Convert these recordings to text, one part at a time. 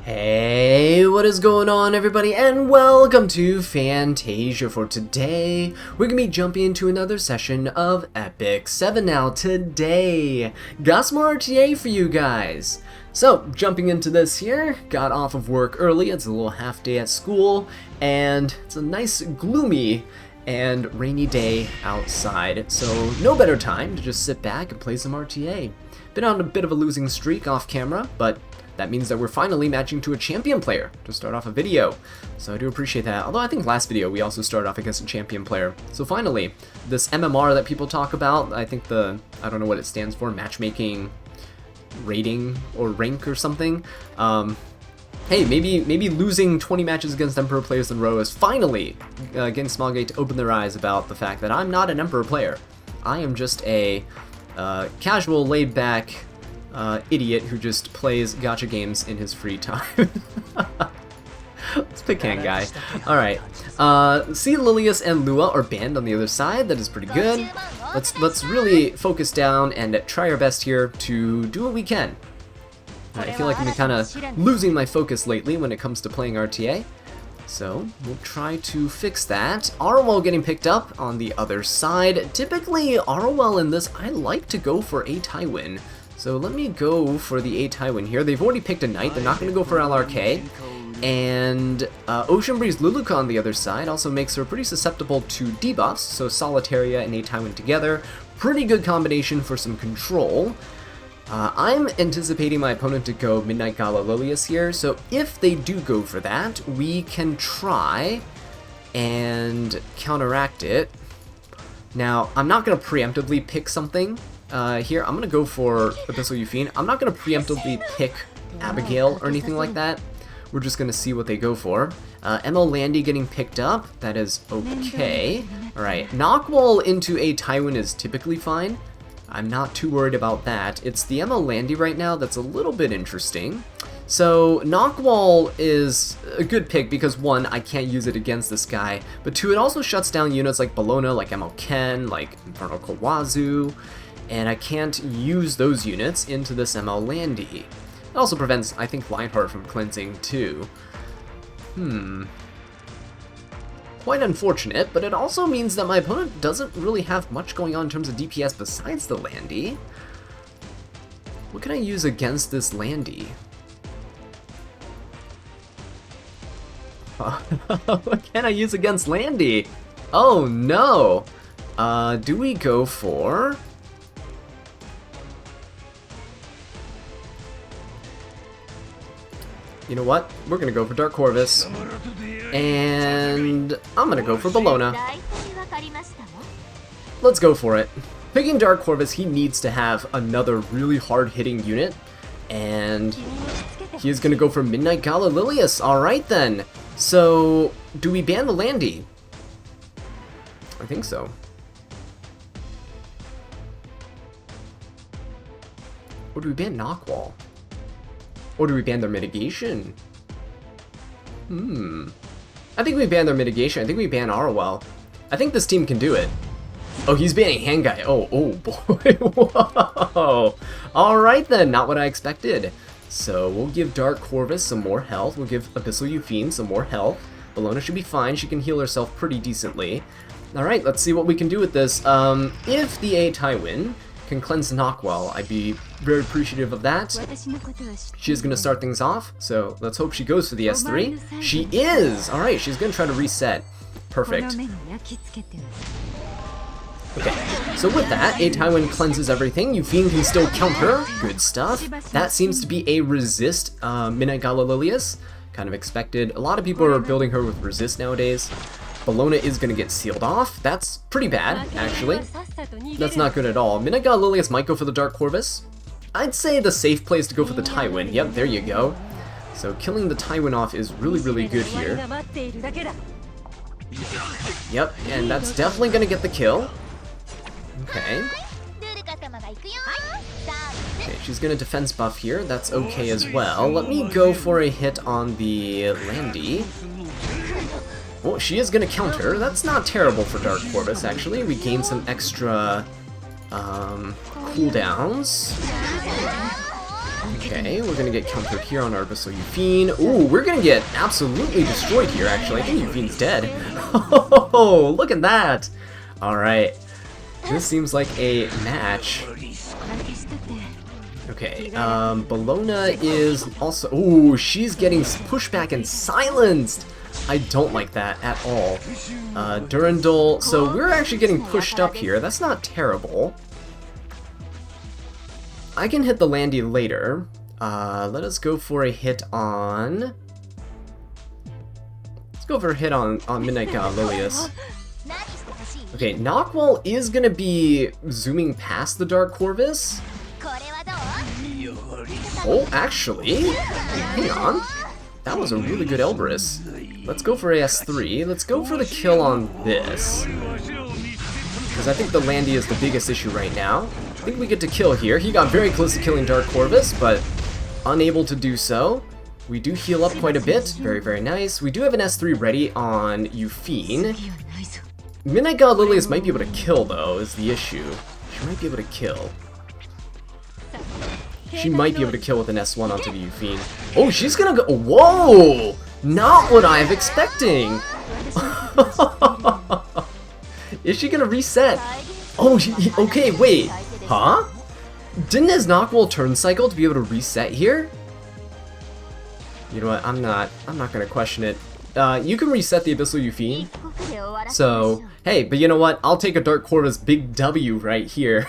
Hey, what is going on everybody, and welcome to Fantasia. For today, we're gonna be jumping into another session of Epic 7 now. Today, got some more RTA for you guys. So, jumping into this here, got off of work early, it's a little half day at school, and it's a nice gloomy and rainy day outside, so no better time to just sit back and play some RTA. Been on a bit of a losing streak off camera, but that means that we're finally matching to a champion player to start off a video. So I do appreciate that. Although I think last video we also started off against a champion player. So finally, this MMR that people talk about, I think I don't know what it stands for, matchmaking rating or rank or something. Hey, maybe losing 20 matches against Emperor players in a row is finally getting Smallgate to open their eyes about the fact that I'm not an Emperor player. I am just a casual, laid-back idiot who just plays gacha games in his free time. Let's pick hand guy. Alright. See, Lilius and Lua are banned on the other side. That is pretty good. Let's really focus down and try our best here to do what we can. I feel like I've been kind of losing my focus lately when it comes to playing RTA. So, we'll try to fix that. Arwell getting picked up on the other side. Typically, Arwell in this, I like to go for a Tywin. So let me go for the A Tywin here. They've already picked a knight, they're not going to go for LRK. And Ocean Breeze Luluka on the other side also makes her pretty susceptible to debuffs, so Solitaria and A Tywin together. Pretty good combination for some control. I'm anticipating my opponent to go Midnight Gala Lilius here, so if they do go for that, we can try and counteract it. Now, I'm not going to preemptively pick something. Here, I'm gonna go for Abyssal Euphine. I'm not gonna preemptively pick Abigail or anything like that. We're just gonna see what they go for. ML Landy getting picked up. That is okay. Alright, Knockwall into a Tywin is typically fine. I'm not too worried about that. It's the ML Landy right now that's a little bit interesting. So, Knockwall is a good pick because, one, I can't use it against this guy, but two, it also shuts down units like Bologna, like ML Ken, like Infernal Kawazu, and I can't use those units into this ML Landy. It also prevents, I think, Lionheart from cleansing too. Quite unfortunate, but it also means that my opponent doesn't really have much going on in terms of DPS besides the Landy. What can I use against this Landy? What can I use against Landy? Oh no! Do we go for... You know what? We're gonna go for Dark Corvus. And I'm gonna go for Bologna. Let's go for it. Picking Dark Corvus, he needs to have another really hard-hitting unit. And he is gonna go for Midnight Gala Lilius. Alright then. So, do we ban the Landy? I think so. Or do we ban Knockwall? Or do we ban their mitigation? I think we ban their mitigation. I think we ban Arwell. I think this team can do it. Oh, he's banning hand guy. Oh boy. Whoa. Alright then, not what I expected. So we'll give Dark Corvus some more health. We'll give Abyssal Euphine some more health. Bologna should be fine. She can heal herself pretty decently. Alright, let's see what we can do with this. If the A Tywin can cleanse Knockwall, I'd be very appreciative of that. She is going to start things off, so let's hope she goes for the S3. She is! Alright, she's going to try to reset. Perfect. Okay, so with that, A Tywin cleanses everything. Euphine can still counter. Good stuff. That seems to be a resist Midnight Gala Lilius. Kind of expected. A lot of people are building her with resist nowadays. Bologna is going to get sealed off. That's pretty bad, actually. That's not good at all. Midnight Gala Lilius might go for the Dark Corvus. I'd say the safe place to go for the Tywin. Yep, there you go. So killing the Tywin off is really, really good here. Yep, and that's definitely going to get the kill. Okay. Okay, she's going to defense buff here. That's okay as well. Let me go for a hit on the Landy. Oh, she is going to counter. That's not terrible for Dark Corvus, actually. We gain some extra cooldowns. Okay, we're gonna get countered here on our Abyssal Euphine. Ooh, we're gonna get absolutely destroyed here, actually. I think Euphine's dead. Oh, look at that! Alright. This seems like a match. Okay, Bologna is also... Ooh, she's getting pushed back and silenced! I don't like that at all. Durandal... So we're actually getting pushed up here. That's not terrible. I can hit the Landy later. Let us go for a hit on... Let's go for a hit on Midnight God Lilius. Okay, Knockwall is gonna be zooming past the Dark Corvus. Oh, actually, hang on. That was a really good Elbrus. Let's go for AS3. Let's go for the kill on this. Because I think the Landy is the biggest issue right now. I think we get to kill here. He got very close to killing Dark Corvus, but unable to do so. We do heal up quite a bit. Very, very nice. We do have an S3 ready on Euphine. Midnight God Lilius might be able to kill, though, is the issue. She might be able to kill. She might be able to kill with an S1 onto the Euphine. Oh, she's gonna go... Whoa! Not what I'm expecting! Is she gonna reset? Oh, okay, wait. Huh? Didn't his Knockwall turn cycle to be able to reset here? You know what, I'm not gonna question it. You can reset the Abyssal Euphine. So, hey, but you know what? I'll take a Dark Corvus big W right here.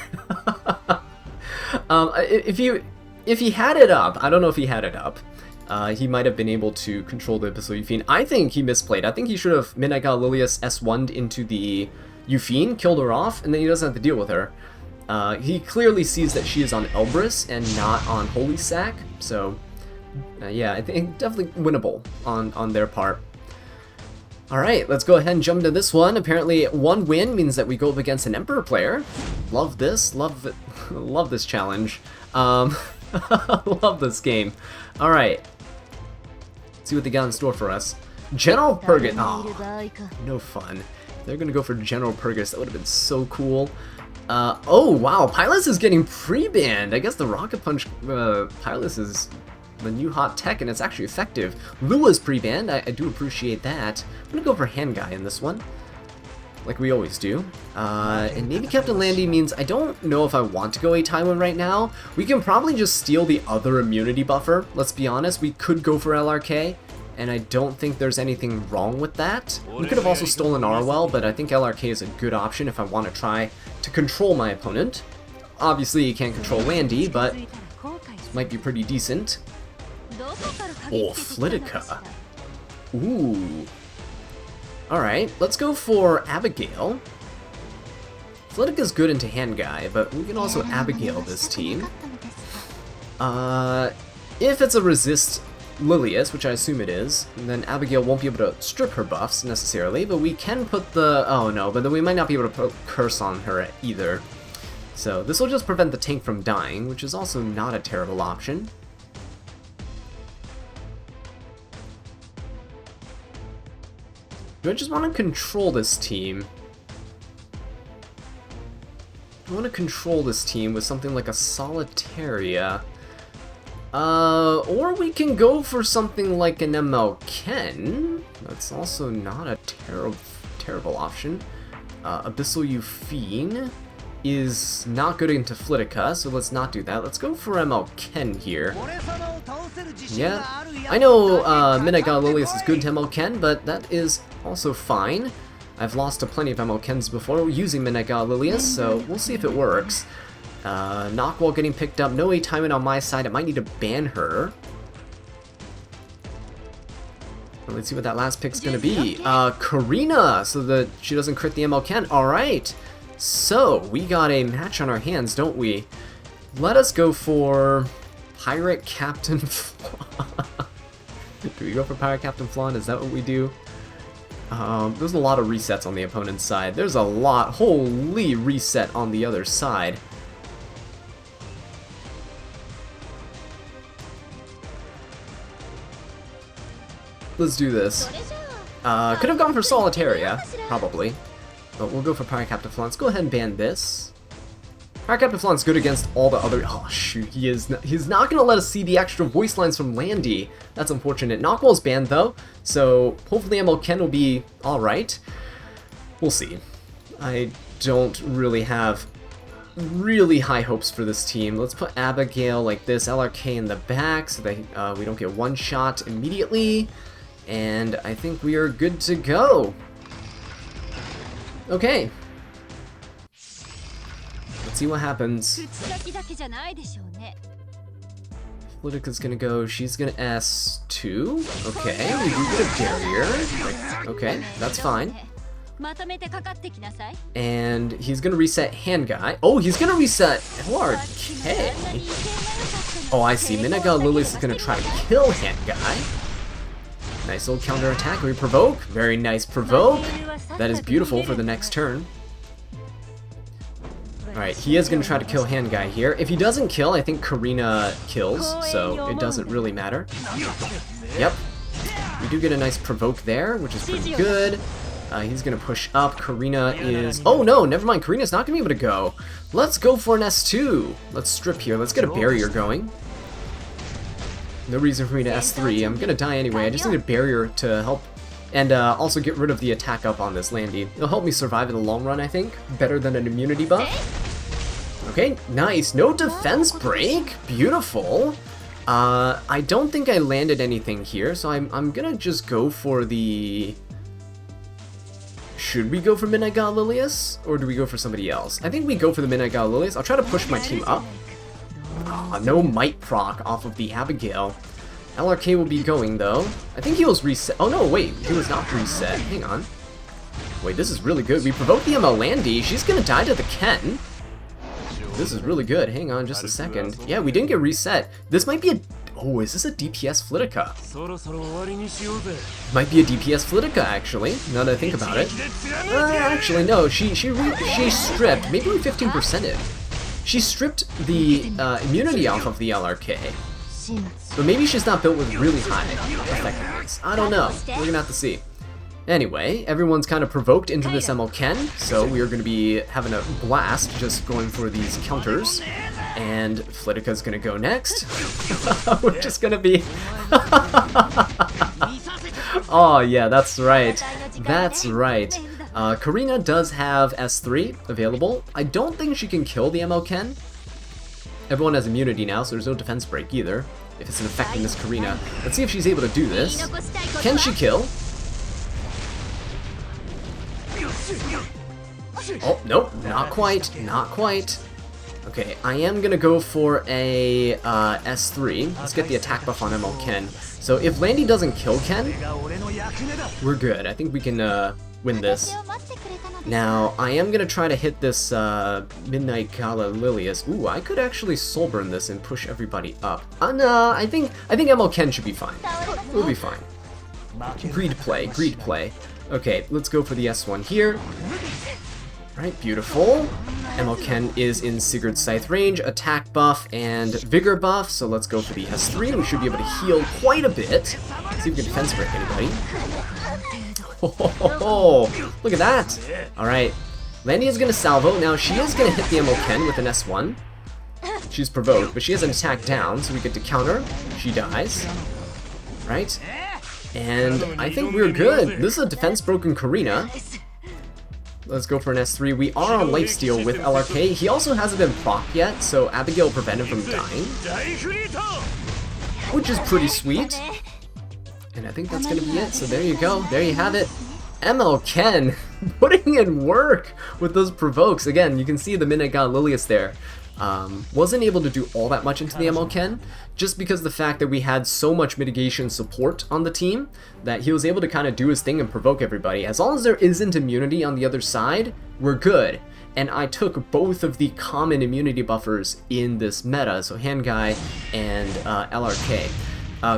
If he had it up, I don't know if he had it up, he might have been able to control the Abyssal Euphine. I think he misplayed. I think he should have Midnight God Lilius S1'd into the Euphine, killed her off, and then he doesn't have to deal with her. He clearly sees that she is on Elbrus and not on Holy Sack, so yeah, I think definitely winnable on their part. Alright, let's go ahead and jump into this one. Apparently, one win means that we go up against an Emperor player. Love this. Love it. Love this challenge. Love this game. Alright. Let's see what they got in store for us. General Purgus. Oh, no fun. They're gonna go for General Purgus. That would have been so cool. Oh, wow. Pilus is getting pre-banned. I guess the Rocket Punch Pilus is the new hot tech, and it's actually effective. Lua's pre-banned. I do appreciate that. I'm gonna go for Hand Guy in this one, like we always do. And Navy Captain Landy means I don't know if I want to go a Taiwan right now. We can probably just steal the other immunity buffer. Let's be honest. We could go for LRK, and I don't think there's anything wrong with that. We could have also stolen Arwell, but I think LRK is a good option if I want to try to control my opponent. Obviously, you can't control Landy, but this might be pretty decent. Oh, Flitica. Ooh. Alright, let's go for Abigail. Flitica's good into Hand Guy, but we can also Abigail this team. If it's a resist Lilius, which I assume it is, then Abigail won't be able to strip her buffs necessarily, but we can put the... Oh no, but then we might not be able to put Curse on her either. So this will just prevent the tank from dying, which is also not a terrible option. Do I just want to control this team? I want to control this team with something like a Solitaria. Or we can go for something like an ML Ken. That's also not a terrible option. Abyssal Euphine is not good into Flitica, so let's not do that. Let's go for ML Ken here. Yeah, I know Midnight God Lilius is good to ML Ken, but that is also fine. I've lost to plenty of ML Kens before using Midnight God Lilius, so we'll see if it works. Knockwall getting picked up. No A-timing on my side. I might need to ban her. Let's see what that last pick's gonna be. Karina, so that she doesn't crit the ML Ken. Alright, so we got a match on our hands, don't we? Let us go for Pirate Captain Flan. Do we go for Pirate Captain Flan? Is that what we do? There's a lot of resets on the opponent's side. There's a lot. Holy reset on the other side. Let's do this. Could have gone for Solitaria, probably. But we'll go for Pirate Captain Flan. Let's go ahead and ban this. Hardcapiflon's good against all the other... Oh, shoot, he's not going to let us see the extra voice lines from Landy. That's unfortunate. Knockwell's banned, though, so hopefully MLK will be alright. We'll see. I don't really have really high hopes for this team. Let's put Abigail like this, LRK in the back, so that we don't get one shot immediately. And I think we are good to go. Okay. Let's see what happens. Politica's gonna go, she's gonna S2. Okay, we do get a barrier. Okay, that's fine. And he's gonna reset Hand Guy. Oh, he's gonna reset LRK. Oh, I see. Minaga Lilius is gonna try to kill Hand Guy. Nice little counter attack. We provoke. Very nice provoke. That is beautiful for the next turn. Alright, he is going to try to kill Hand Guy here. If he doesn't kill, I think Karina kills, so it doesn't really matter. Yep. We do get a nice provoke there, which is pretty good. He's going to push up. Karina is... Oh no, never mind. Karina's not going to be able to go. Let's go for an S2. Let's strip here. Let's get a barrier going. No reason for me to S3. I'm going to die anyway. I just need a barrier to help. And also get rid of the attack up on this Landy. It'll help me survive in the long run, I think. Better than an immunity buff. Okay, nice. No defense break. Beautiful. I don't think I landed anything here, so I'm gonna just go for the... Should we go for Midnight God Lilius? Or do we go for somebody else? I think we go for the Midnight God Lilius. I'll try to push my team up. No might proc off of the Abigail. LRK will be going, though. I think he was reset. Oh, no, wait. He was not reset. Hang on. Wait, this is really good. We provoked the ML Landy. She's going to die to the Ken. This is really good. Hang on just a second. Yeah, we didn't get reset. This might be a... Oh, is this a DPS Flitica? Might be a DPS Flitica, actually, now that I think about it. Actually, no. She stripped. Maybe we 15%ed. She stripped the immunity off of the LRK. But maybe she's not built with really high effectiveness. I don't know. We're gonna have to see. Anyway, everyone's kind of provoked into this ML Ken, so we are going to be having a blast just going for these counters. And Flitica's gonna go next. We're just gonna be... Oh yeah, that's right. That's right. Karina does have S3 available. I don't think she can kill the ML Ken. Everyone has immunity now, so there's no defense break either, if it's an effectiveness Karina. Let's see if she's able to do this. Can she kill? Oh, nope, not quite, not quite. Okay, I am gonna go for a S3. Let's get the attack buff on ML Ken. So if Landy doesn't kill Ken, we're good. I think we can win this. Now, I am gonna try to hit this Midnight Gala Lilius. Ooh, I could actually soul burn this and push everybody up. No, I think ML Ken should be fine. We'll be fine. Greed play, greed play. Okay, let's go for the S1 here. Right, beautiful. ML Ken is in Sigurd's Scythe range, attack buff and vigor buff, so let's go for the S3. We should be able to heal quite a bit. See if we can defense break anybody. Oh, look at that! Alright, Landy is going to salvo. Now, she is going to hit the ML Ken with an S1. She's provoked, but she has an attack down, so we get to counter. She dies. Right? And I think we're good. This is a defense broken Karina. Let's go for an S3. We are on lifesteal with LRK. He also hasn't been proc yet, so Abigail prevented him from dying. Which is pretty sweet. And I think that's going to be it. So there you go. There you have it. ML Ken putting in work with those provokes. Again, you can see the Midnight God Lilius there. Wasn't able to do all that much into the ML Ken, just because the fact that we had so much mitigation support on the team that he was able to kind of do his thing and provoke everybody. As long as there isn't immunity on the other side, we're good. And I took both of the common immunity buffers in this meta, so Hand Guy and LRK.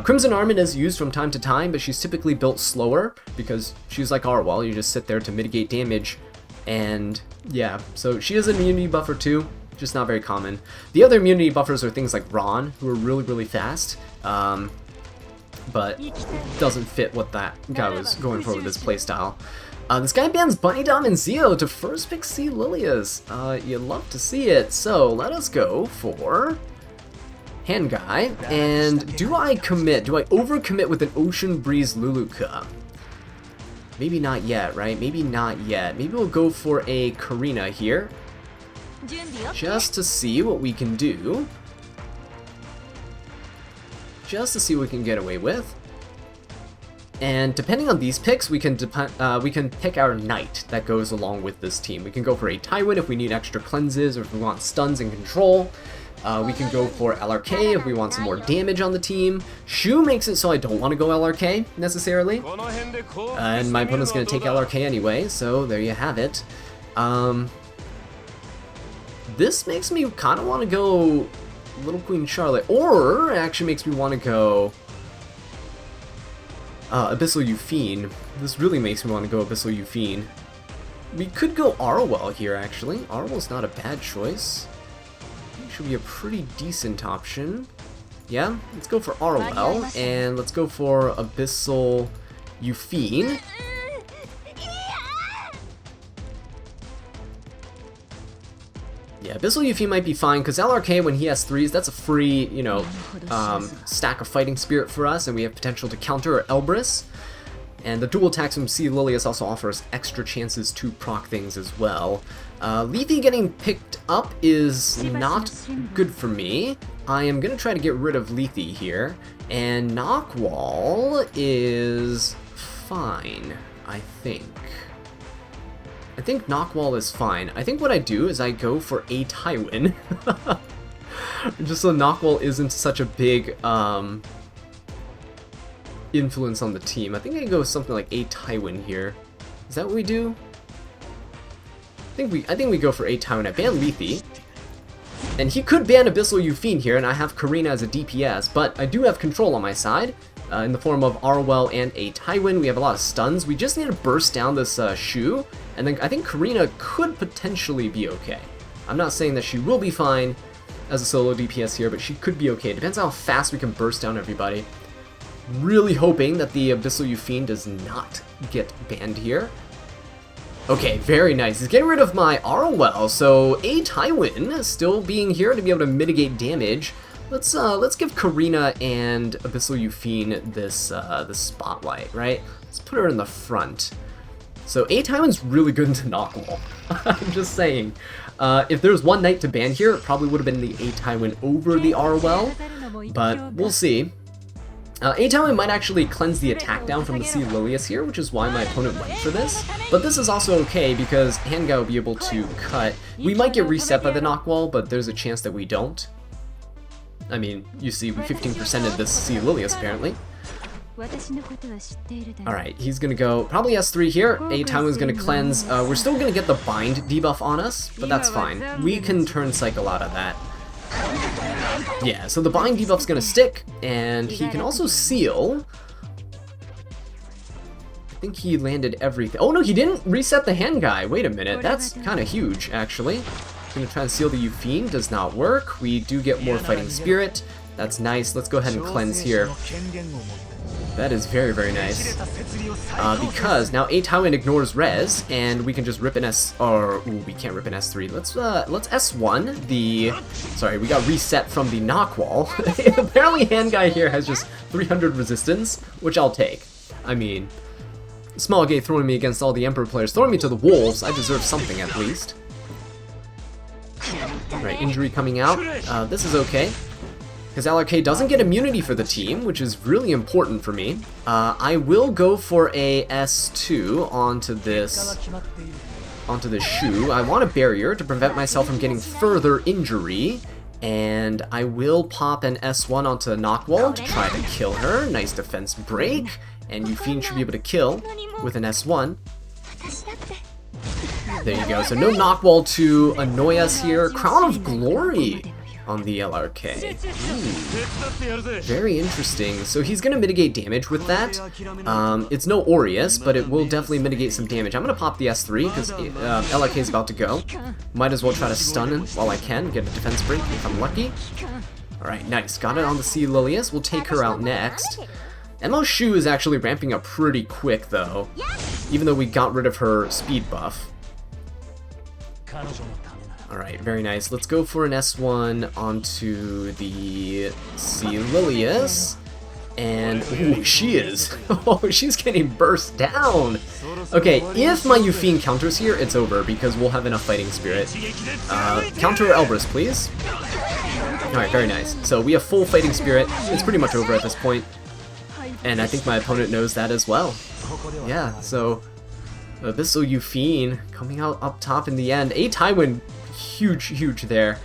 Crimson Armin is used from time to time, but she's typically built slower because she's like Arwal, you just sit there to mitigate damage. And yeah, so she is an immunity buffer too. Just not very common. The other immunity buffers are things like Ron, who are really, really fast, but doesn't fit what that guy was going for with his playstyle. This guy bans Bunny Dom and Zeo to first pick C Lilias. You'd love to see it. So let us go for Hand Guy. And do I commit? Do I overcommit with an Ocean Breeze Luluka? Maybe not yet, right? Maybe not yet. Maybe we'll go for a Karina here. Just to see what we can do. Just to see what we can get away with. And depending on these picks, we can pick our knight that goes along with this team. We can go for a Tywin if we need extra cleanses or if we want stuns and control. We can go for LRK if we want some more damage on the team. Shu makes it so I don't want to go LRK necessarily. And my opponent's going to take LRK anyway, so there you have it. This makes me kind of want to go Little Queen Charlotte, or it actually makes me want to go Abyssal Euphine. This really makes me want to go Abyssal Euphine. We could go Arwell here, actually. Arwell's not a bad choice. Should be a pretty decent option. Yeah, let's go for Arwell, and let's go for Abyssal Euphine. Yeah, Abyssal Euphine might be fine, because LRK, when he has 3s, that's a free, you know, stack of Fighting Spirit for us, and we have potential to counter Elbrus. And the dual attacks from C. Lilius also offers extra chances to proc things as well. Lethe getting picked up is not good for me. I am going to try to get rid of Lethe here, and Knockwall is fine, I think. I think Knockwall is fine. I think what I do is I go for a Tywin. Just so Knockwall isn't such a big influence on the team. I think I go something like a Tywin here. Is that what we do? I think we go for a Tywin. I ban Lethe. And he could ban Abyssal Euphine here, and I have Karina as a DPS, but I do have control on my side. In the form of Arwell and a Tywin. We have a lot of stuns. We just need to burst down this Shu, and then I think Karina could potentially be okay. I'm not saying that she will be fine as a solo DPS here, but she could be okay. Depends how fast we can burst down everybody. Really hoping that the Abyssal Euphine does not get banned here. Okay, very nice. He's getting rid of my Arwell, so a Tywin still being here to be able to mitigate damage. Let's give Karina and Abyssal Euphine this spotlight, right? Let's put her in the front. So a Tywin's really good into Knockwall. I'm just saying. If there's one knight to ban here, it probably would have been the a Tywin over the Arwell, but we'll see. A Tywin might actually cleanse the attack down from the C. Lilius here, which is why my opponent went for this. But this is also okay because Handguy will be able to cut. We might get reset by the Knockwall, but there's a chance that we don't. I mean, you see, we 15%ed this C. Lilius, apparently. Alright, he's gonna go, probably S3 here. A Tywin's gonna cleanse. We're still gonna get the bind debuff on us, but that's fine. We can turn Cycle out of that. Yeah, so the bind debuff's gonna stick, and he can also seal. I think he landed everything. Oh no, he didn't reset the Handguy. Wait a minute, that's kind of huge, actually. Gonna try and seal the Euphine, does not work. We do get more Fighting Spirit. That's nice. Let's go ahead and cleanse here. That is very, very nice. Because now a Tywin ignores res, and we can just rip an S, or ooh, we can't rip an S3. Let's S1 the. Sorry, we got reset from the Knockwall. Apparently, Handguy here has just 300 resistance, which I'll take. I mean, Small Gay throwing me against all the Emperor players, throwing me to the wolves. I deserve something at least. Right, injury coming out. This is okay. Because LRK doesn't get immunity for the team, which is really important for me. I will go for a S2 onto this Shu. I want a barrier to prevent myself from getting further injury. And I will pop an S1 onto Knockwall to try to kill her. Nice defense break. And Euphine should be able to kill with an S1. There you go. So no Knockwall to annoy us here. Crown of Glory on the LRK. Ooh. Very interesting. So he's going to mitigate damage with that. It's no Aureus, but it will definitely mitigate some damage. I'm going to pop the S3 because LRK is about to go. Might as well try to stun him while I can. Get a defense break if I'm lucky. Alright, nice. Got it on the C. Lilius. We'll take her out next. MO Shu is actually ramping up pretty quick, though. even though we got rid of her speed buff. Alright, very nice. Let's go for an S1 onto the Lilius. And, ooh, she is. Oh, she's getting burst down. Okay, if my Yufine counters here, it's over because we'll have enough fighting spirit. Counter Elbrus, please. Alright, very nice. So we have full fighting spirit. It's pretty much over at this point. And I think my opponent knows that as well. Yeah, so Abyssal Yufine coming out up top in the end. A Tywin, huge there.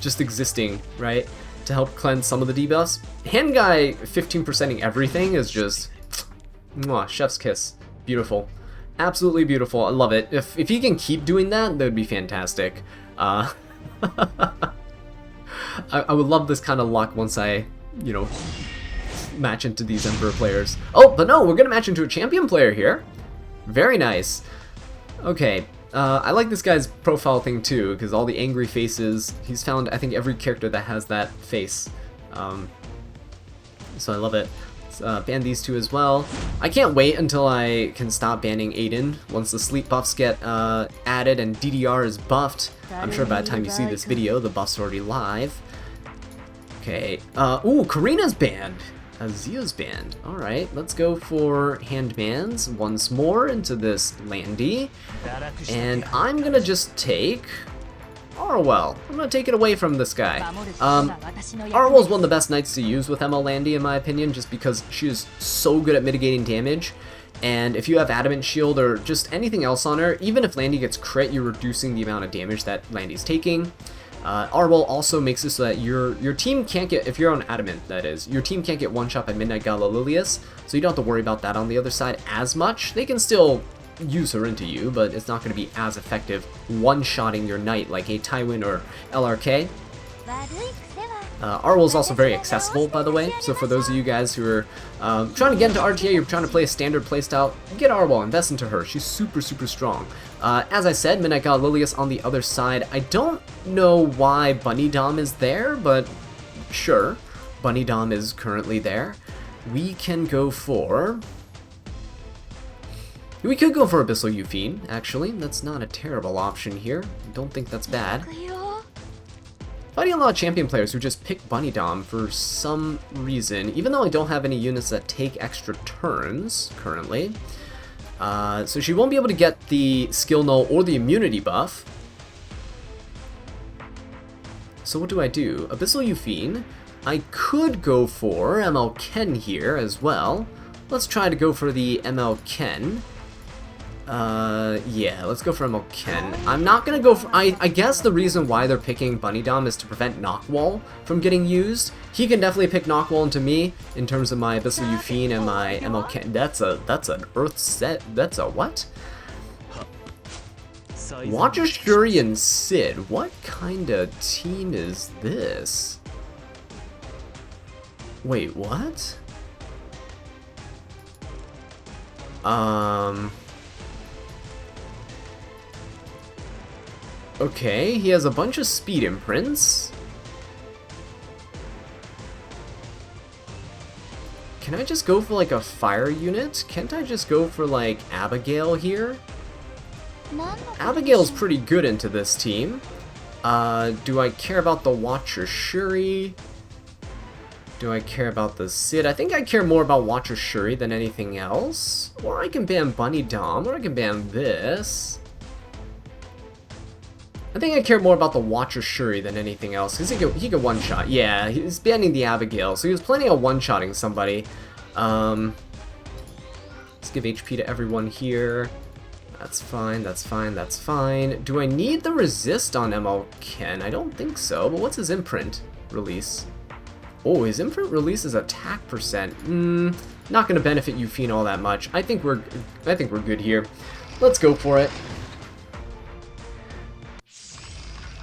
Just existing, right? To help cleanse some of the debuffs. Hand guy 15%ing everything is just mwah, chef's kiss. Beautiful. Absolutely beautiful. I love it. If he can keep doing that, that would be fantastic. I would love this kind of luck once I, you know, match into these Emperor players. Oh, but no, we're gonna match into a champion player here. Very nice. Okay. I like this guy's profile thing too, because all the angry faces, he's found, I think, every character that has that face. So I love it. Let's ban these two as well. I can't wait until I can stop banning Aiden once the sleep buffs get added and DDR is buffed. I'm sure by the time you see this video, the buff's already live. Okay. Ooh, Karina's banned. Azia's banned. Alright, let's go for hand bans once more into this Landy. And I'm gonna just take Arwell. I'm gonna take it away from this guy. Arwell's one of the best knights to use with ML Landy in my opinion, just because she is so good at mitigating damage. And if you have Adamant Shield or just anything else on her, even if Landy gets crit, you're reducing the amount of damage that Landy's taking. Arwell also makes it so that your team can't get, if you're on Adamant that is, your team can't get one shot by Midnight Gala Lilius, so you don't have to worry about that on the other side as much. They can still use her into you, but it's not going to be as effective one-shotting your knight like a Tywin or LRK. Arwell is also very accessible, by the way, so for those of you guys who are trying to get into RTA, you're trying to play a standard playstyle, get Arwell, invest into her. She's super strong. As I said, Midnight God Lilius on the other side. I don't know why Bunny Dom is there, but sure, Bunny Dom is currently there. We can go for... We could go for Abyssal Yufine, actually. That's not a terrible option here. I don't think that's bad. Fighting a lot of champion players who just pick Bunny Dom for some reason, even though I don't have any units that take extra turns currently. So she won't be able to get the skill null or the immunity buff. So what do? Abyssal Yufine. I could go for ML Ken here as well. Let's try to go for the ML Ken. Yeah, let's go for ML Ken. I'm not gonna go for... I guess the reason why they're picking Bunny Dom is to prevent Knockwall from getting used. He can definitely pick Knockwall into me in terms of my Abyssal Yufine and my ML Ken. That's an Earth set. That's a what? Watcher Shuri and Sid. What kind of team is this? Wait, what? Okay, he has a bunch of speed imprints. Can I just go for like a fire unit? Can't I just go for like Abigail here? Abigail's pretty good into this team. Do I care about the Watcher Shuri? Do I care about the Sid? I think I care more about Watcher Shuri than anything else. Or I can ban Bunny Dom, or I can ban this. I think I care more about the Watcher Shuri than anything else, because he could one-shot. Yeah, he's banning the Abigail, so he was planning on one-shotting somebody. Let's give HP to everyone here. That's fine, that's fine, that's fine. Do I need the resist on ML Ken? I don't think so, but what's his imprint release? Oh, his imprint release is attack percent. Not going to benefit Yufine all that much. I think we're good here. Let's go for it.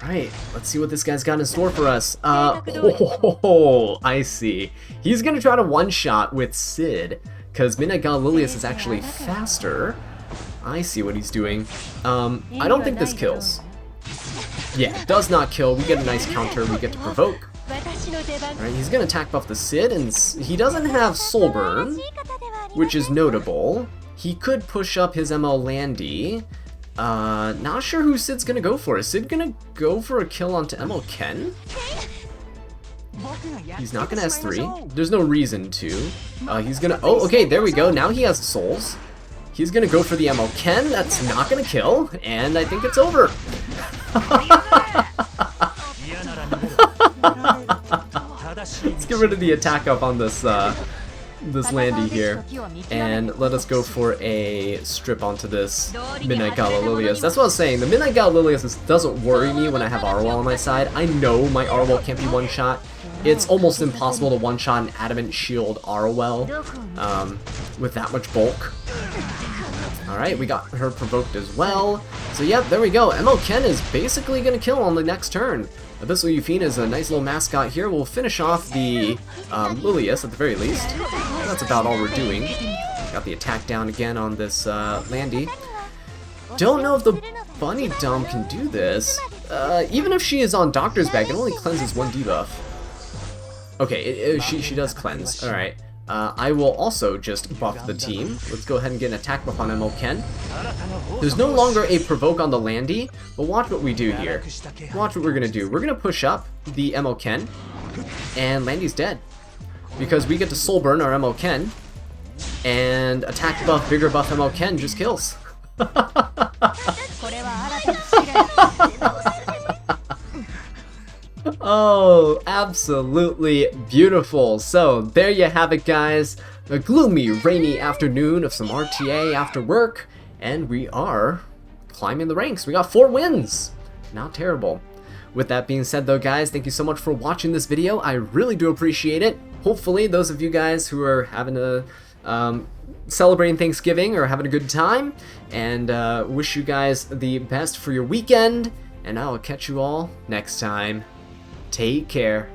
Right, let's see what this guy's got in store for us. I see. He's gonna try to one-shot with Sid, because Midnight God Lilius is actually faster. I see what he's doing. I don't think this kills. Yeah, it does not kill. We get a nice counter. We get to provoke. Alright, he's gonna attack buff the Sid, and he doesn't have Soul Burn, which is notable. he could push up his ML Landy. Not sure who Sid's gonna go for. Is Sid gonna go for a kill onto ML Ken? He's not gonna S3. There's no reason to. He's gonna... Oh, okay, there we go. Now he has souls. He's gonna go for the ML Ken. That's not gonna kill. And I think it's over. Let's get rid of the attack up on this this Landy here, and let us go for a strip onto this Midnight Gala Lilius. That's what I was saying. The Midnight Gala Lilius doesn't worry me when I have Arwell on my side. I know my Arwell can't be one-shot. It's almost impossible to one-shot an Adamant Shield Arwell with that much bulk. Alright, we got her provoked as well. So yep, there we go. ML Ken is basically going to kill on the next turn. Abyssal Euphine is a nice little mascot here. We'll finish off the Lilius at the very least. That's about all we're doing. Got the attack down again on this Landy. Don't know if the Bunny Dom can do this. Even if she is on Doctor's Bag, it only cleanses one debuff. Okay, she does cleanse. Alright. I will also just buff the team. Let's go ahead and get an attack buff on ML Ken. There's no longer a provoke on the Landy, but watch what we do here. Watch what we're going to do. We're going to push up the ML Ken, and Landy's dead. Because we get to soul burn our ML Ken, and attack buff, bigger buff ML Ken just kills. Oh, absolutely beautiful. So, there you have it, guys. A gloomy, rainy afternoon of some RTA after work, and we are climbing the ranks. We got 4 wins. Not terrible. With that being said, though, guys, thank you so much for watching this video. I really do appreciate it. Hopefully, those of you guys who are having a celebrating Thanksgiving or having a good time, and wish you guys the best for your weekend, and I will catch you all next time. Take care.